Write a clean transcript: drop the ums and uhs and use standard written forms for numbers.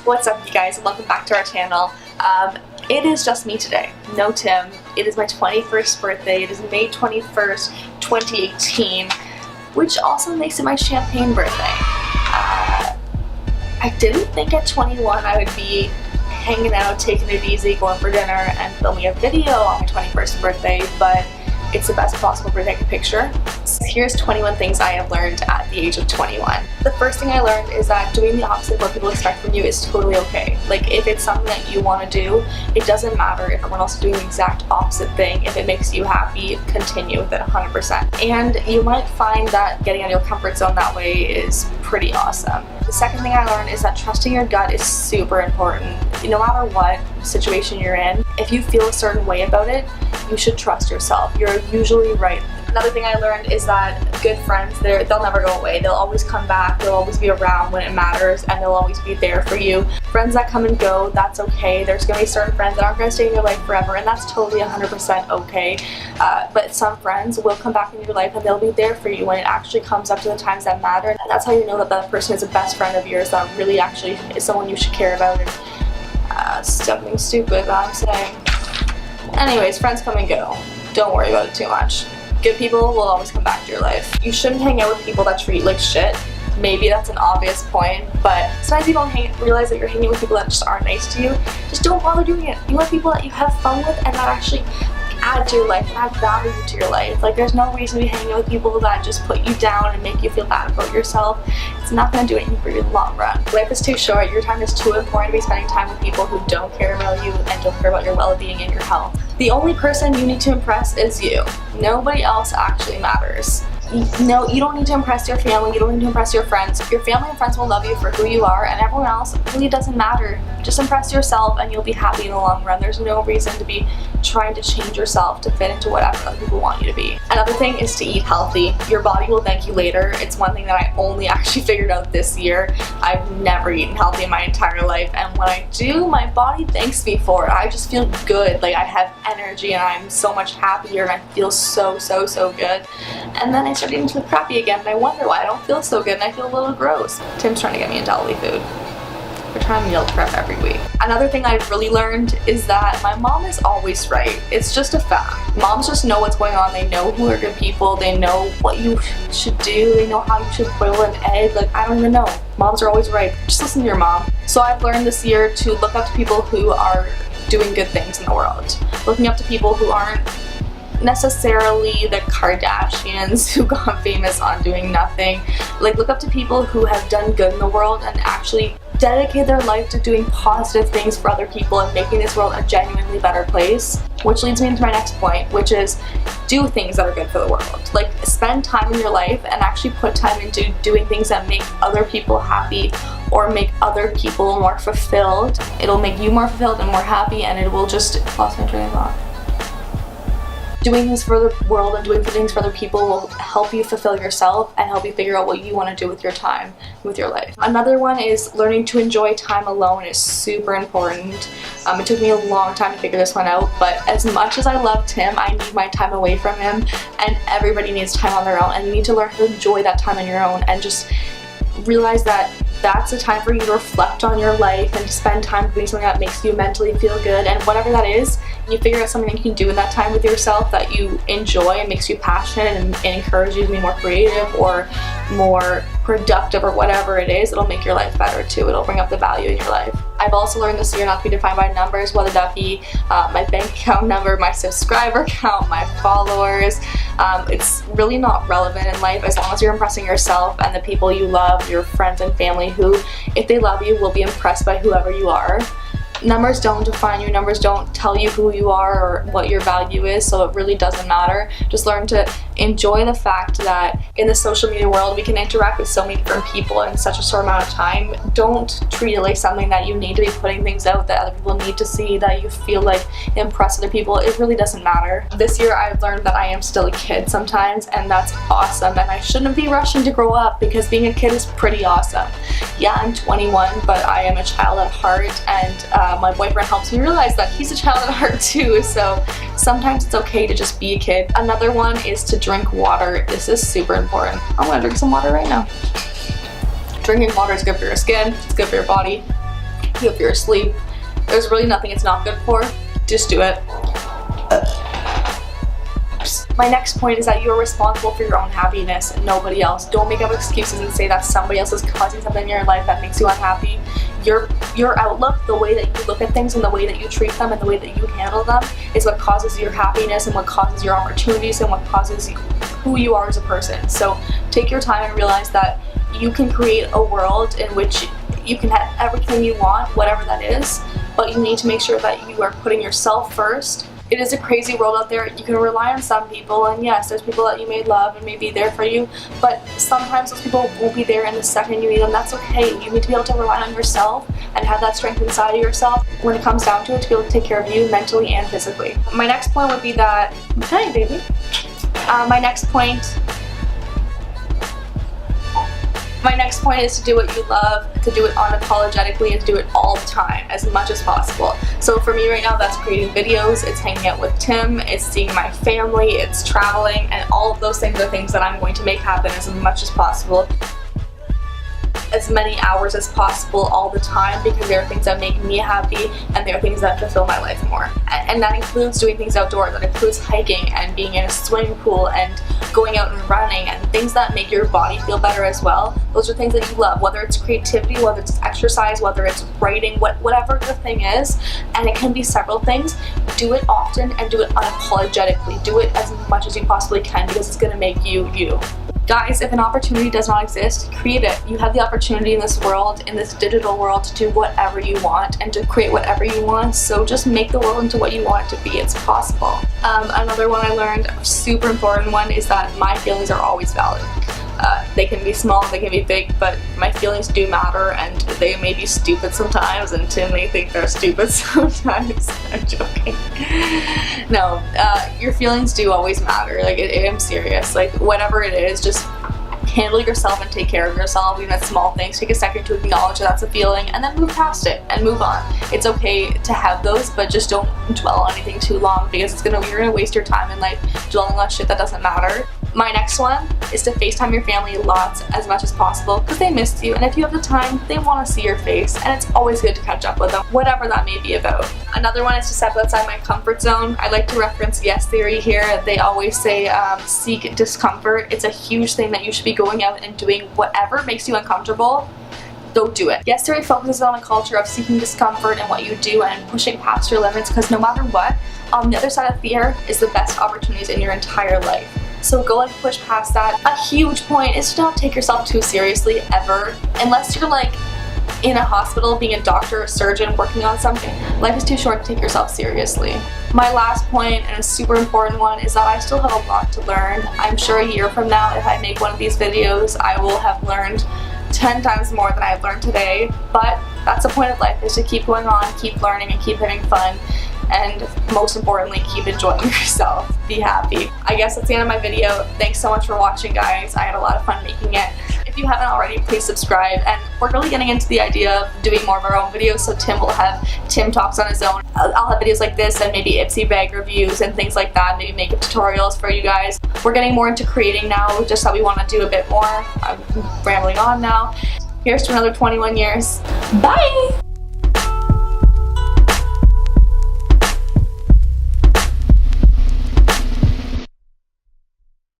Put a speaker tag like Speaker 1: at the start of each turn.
Speaker 1: What's up, you guys? Welcome back to our channel. It is just me today. No Tim. It is my 21st birthday. It is May 21st, 2018, which also makes it my champagne birthday. I didn't think at 21 I would be hanging out, taking it easy, going for dinner, and filming a video on my 21st birthday, but it's the best possible birthday I can picture. So here's 21 things I have learned at the age of 21. The first thing I learned is that doing the opposite of what people expect from you is totally okay. Like, if it's something that you want to do, it doesn't matter if everyone else is doing the exact opposite thing. If it makes you happy, continue with it 100%. And you might find that getting out of your comfort zone that way is pretty awesome. The second thing I learned is that trusting your gut is super important. No matter what situation you're in, if you feel a certain way about it, you should trust yourself. You're usually right. Another thing I learned is that good friends, they'll never go away. They'll always come back, they'll always be around when it matters, and they'll always be there for you. Friends that come and go, that's okay. There's going to be certain friends that aren't going to stay in your life forever, and that's totally 100% okay. But some friends will come back into your life and they'll be there for you when it actually comes up to the times that matter. And that's how you know that that person is a best friend of yours, that really actually is someone you should care about. And something stupid that I'm saying. Anyways, friends come and go. Don't worry about it too much. Good people will always come back to your life. You shouldn't hang out with people that treat you like shit. Maybe that's an obvious point, but sometimes you don't realize that you're hanging with people that just aren't nice to you. Just don't bother doing it. You want people that you have fun with and that actually add to your life and add value to your life. Like, there's no reason to be hanging with people that just put you down and make you feel bad about yourself. It's not going to do anything for you in the long run. Life is too short. Your time is too important to be spending time with people who don't care about you and don't care about your well-being and your health. The only person you need to impress is you. Nobody else actually matters. No, you don't need to impress your family, you don't need to impress your friends. Your family and friends will love you for who you are, and everyone else really doesn't matter. Just impress yourself and you'll be happy in the long run. There's no reason to be trying to change yourself to fit into whatever other people want you to be. Another thing is to eat healthy. Your body will thank you later. It's one thing that I only actually figured out this year. I've never eaten healthy in my entire life, and when I do, my body thanks me for it. I just feel good. Like, I have energy and I'm so much happier and I feel so good. And then I started eating really crappy again, and I wonder why I don't feel so good and I feel a little gross. Tim's trying to get me into healthy food. We're trying to meal prep every week. Another thing I've really learned is that my mom is always right. It's just a fact. Moms just know what's going on. They know who are good people. They know what you should do. They know how you should boil an egg. Like, I don't even know. Moms are always right. Just listen to your mom. So I've learned this year to look up to people who are doing good things in the world. Looking up to people who aren't necessarily the Kardashians who got famous on doing nothing. Like, look up to people who have done good in the world and actually dedicate their life to doing positive things for other people and making this world a genuinely better place. Which leads me into my next point, which is do things that are good for the world. Like, spend time in your life and actually put time into doing things that make other people happy or make other people more fulfilled. It'll make you more fulfilled and more happy, and it will just lost my train of thought. Doing things for the world and doing things for other people will help you fulfill yourself and help you figure out what you want to do with your time, with your life. Another one is learning to enjoy time alone is super important. It took me a long time to figure this one out, but as much as I love Tim, I need my time away from him, and everybody needs time on their own, and you need to learn to enjoy that time on your own and just realize that that's a time for you to reflect on your life and to spend time doing something that makes you mentally feel good, and whatever that is, you figure out something that you can do in that time with yourself that you enjoy and makes you passionate and encourages you to be more creative or more productive or whatever it is. It'll make your life better too. It'll bring up the value in your life. I've also learned this year not to be defined by numbers, whether that be my bank account number, my subscriber count, my followers. It's really not relevant in life as long as you're impressing yourself and the people you love, your friends and family, who, if they love you, will be impressed by whoever you are. Numbers don't define you. Numbers don't tell you who you are or what your value is, so it really doesn't matter. Just learn to enjoy the fact that in the social media world we can interact with so many different people in such a short amount of time. Don't treat it like something that you need to be putting things out that other people need to see, that you feel like impress other people. It really doesn't matter. This year I've learned that I am still a kid sometimes, and that's awesome, and I shouldn't be rushing to grow up because being a kid is pretty awesome. Yeah, I'm 21, but I am a child at heart, and my boyfriend helps me realize that he's a child at heart too, so sometimes it's okay to just be a kid. Another one is to drink water. This is super important. I'm gonna drink some water right now. Drinking water is good for your skin, it's good for your body. you if you're asleep. There's really nothing it's not good for. Just do it. My next point is that you are responsible for your own happiness and nobody else. Don't make up excuses and say that somebody else is causing something in your life that makes you unhappy. Your outlook, the way that you look at things and the way that you treat them and the way that you handle them is what causes your happiness and what causes your opportunities and what causes who you are as a person. So take your time and realize that you can create a world in which you can have everything you want, whatever that is, but you need to make sure that you are putting yourself first. It is a crazy world out there. You can rely on some people, and yes, there's people that you may love and may be there for you, but sometimes those people won't be there in the second you need them. That's okay. You need to be able to rely on yourself and have that strength inside of yourself when it comes down to it to be able to take care of you mentally and physically. My next point would be that, hi baby. My next point is to do what you love, to do it unapologetically, and to do it all the time, as much as possible. So for me right now, that's creating videos, it's hanging out with Tim, it's seeing my family, it's traveling, and all of those things are things that I'm going to make happen as much as possible. As many hours as possible all the time, because there are things that make me happy and there are things that fulfill my life more. And that includes doing things outdoors, that includes hiking and being in a swimming pool and going out and running and things that make your body feel better as well. Those are things that you love, whether it's creativity, whether it's exercise, whether it's writing, whatever the thing is, and it can be several things. Do it often and do it unapologetically. Do it as much as you possibly can because it's going to make you you. Guys, if an opportunity does not exist, create it. You have the opportunity in this world, in this digital world, to do whatever you want and to create whatever you want, so just make the world into what you want it to be. It's possible. Another one I learned, a super important one, is that my feelings are always valid. They can be small, they can be big, but my feelings do matter, and they may be stupid sometimes, and Tim may think they're stupid sometimes. I'm joking. No, your feelings do always matter. Like, I'm serious. Like, whatever it is, just handle yourself and take care of yourself. Even at small things, take a second to acknowledge that that's a feeling, and then move past it and move on. It's okay to have those, but just don't dwell on anything too long, because you're gonna waste your time in life dwelling on shit that doesn't matter. My next one is to FaceTime your family lots, as much as possible, because they missed you, and if you have the time, they want to see your face, and it's always good to catch up with them, whatever that may be about. Another one is to step outside my comfort zone. I like to reference Yes Theory here. They always say seek discomfort. It's a huge thing that you should be going out and doing whatever makes you uncomfortable. Go do it. Yes Theory focuses on a culture of seeking discomfort in what you do and pushing past your limits, because no matter what, on the other side of fear is the best opportunities in your entire life. So go and push past that. A huge point is to not take yourself too seriously, ever. Unless you're like in a hospital being a doctor, a surgeon, working on something, life is too short to take yourself seriously. My last point, and a super important one, is that I still have a lot to learn. I'm sure a year from now, if I make one of these videos, I will have learned 10 times more than I've learned today. But that's the point of life, is to keep going on, keep learning, and keep having fun. And most importantly, keep enjoying yourself. Be happy. I guess that's the end of my video. Thanks so much for watching, guys. I had a lot of fun making it. If you haven't already, please subscribe. And we're really getting into the idea of doing more of our own videos, so Tim will have Tim Talks on his own. I'll have videos like this and maybe Ipsy bag reviews and things like that, maybe makeup tutorials for you guys. We're getting more into creating now, just that we want to do a bit more. I'm rambling on now. Here's to another 21 years. Bye!